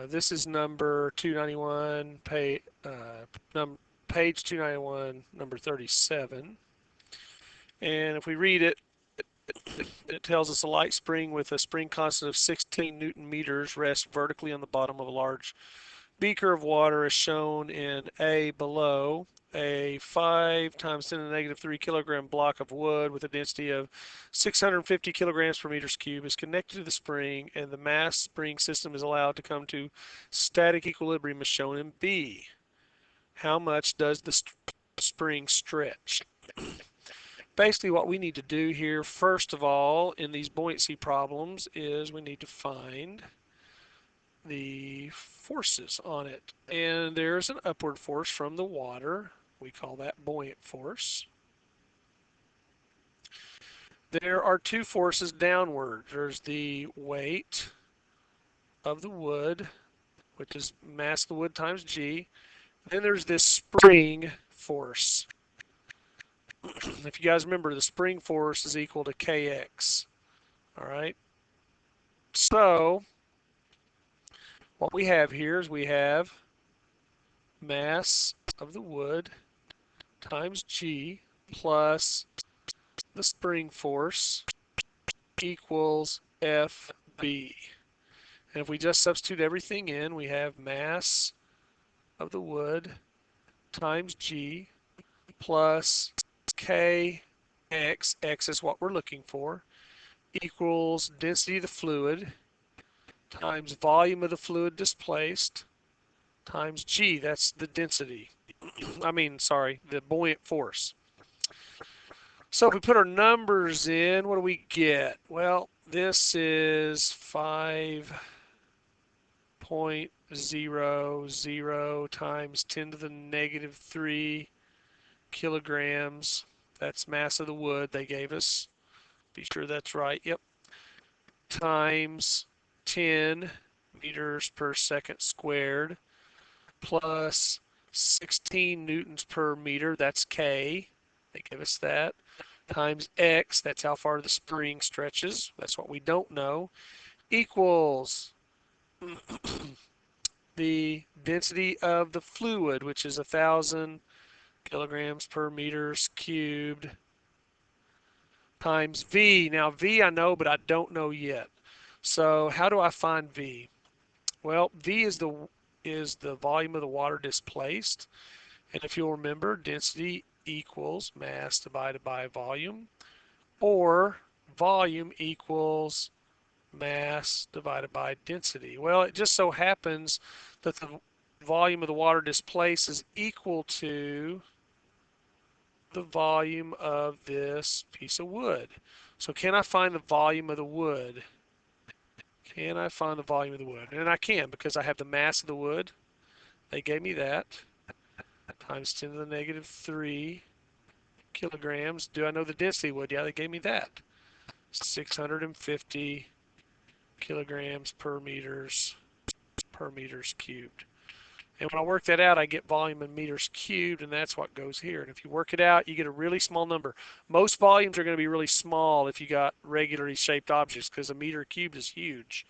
This is number 291, page 291, number 37. And if we read it, it tells us a light spring with a spring constant of 16 Newton meters rests vertically on the bottom of a large beaker of water as shown in A below. A 5 times 10 to the negative 3 kilogram block of wood with a density of 650 kilograms per meters cube is connected to the spring, and the mass spring system is allowed to come to static equilibrium as shown in B. How much does the spring stretch? Basically, what we need to do here, first of all, in these buoyancy problems, is we need to find the forces on it. And there's an upward force from the water. We call that buoyant force. There are two forces downward. There's the weight of the wood, which is mass of the wood times G. Then there's this spring force. If you guys remember, the spring force is equal to Kx. All right. So what we have here is we have mass of the wood times G plus the spring force equals FB. And if we just substitute everything in, we have mass of the wood times G plus Kx, X is what we're looking for, equals density of the fluid times volume of the fluid displaced times G, that's the density. The buoyant force. So if we put our numbers in, what do we get? Well, this is 5.00 times 10 to the negative 3 kilograms. That's mass of the wood they gave us. Be sure that's right. Yep. Times 10 meters per second squared plus 16 newtons per meter. That's K. They give us that. Times X. That's how far the spring stretches. That's what we don't know. Equals the density of the fluid, which is 1,000 kilograms per meters cubed, times V. Now V I know, but I don't know yet. So how do I find V? Well, V is the volume of the water displaced. And if you'll remember, density equals mass divided by volume, or volume equals mass divided by density. Well, it just so happens that the volume of the water displaced is equal to the volume of this piece of wood. So can I find the volume of the wood? Can I find the volume of the wood? And I can, because I have the mass of the wood. They gave me that. Times 10 to the negative 3 kilograms. Do I know the density of wood? Yeah, they gave me that. 650 kilograms per meters cubed. And when I work that out, I get volume in meters cubed, and that's what goes here. And if you work it out, you get a really small number. Most volumes are going to be really small if you got regularly shaped objects, because a meter cubed is huge.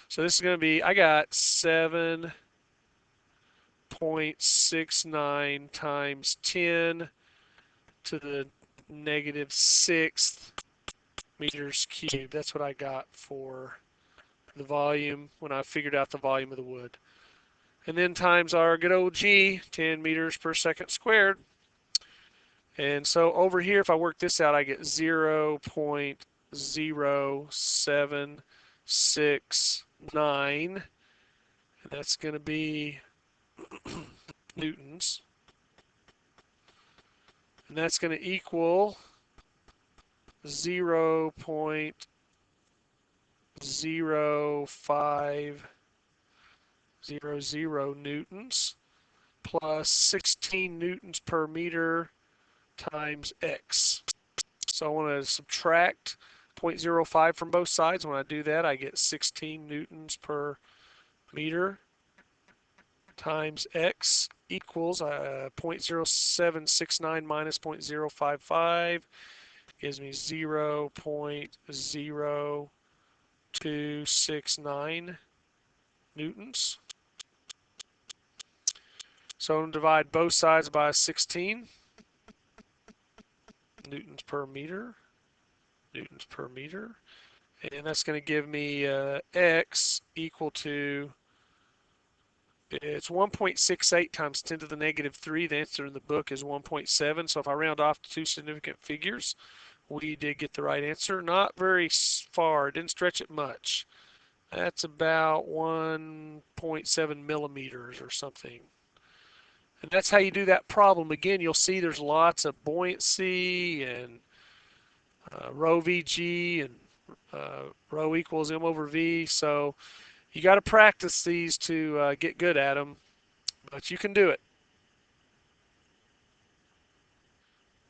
So this is going to be, I got 7.69 times 10 to the negative 6th meters cubed. That's what I got for the volume when I figured out the volume of the wood. And then times our good old G, 10 meters per second squared. And so over here, if I work this out, I get 0.0769. And that's going to be newtons. And that's going to equal 0.0500 newtons plus 16 newtons per meter times X. So I want to subtract 0.05 from both sides. When I do that, I get 16 newtons per meter times X equals 0.0769 minus 0.055 gives me 0.0269 newtons. So I'm going to divide both sides by 16 newtons per meter. Newtons per meter. And that's going to give me x equal to, it's 1.68 times 10 to the negative 3. The answer in the book is 1.7. So if I round off to two significant figures, we did get the right answer. Not very far. Didn't stretch it much. That's about 1.7 millimeters or something. And that's how you do that problem. Again, you'll see there's lots of buoyancy and rho VG and rho equals M over V. So you got to practice these to get good at them, but you can do it.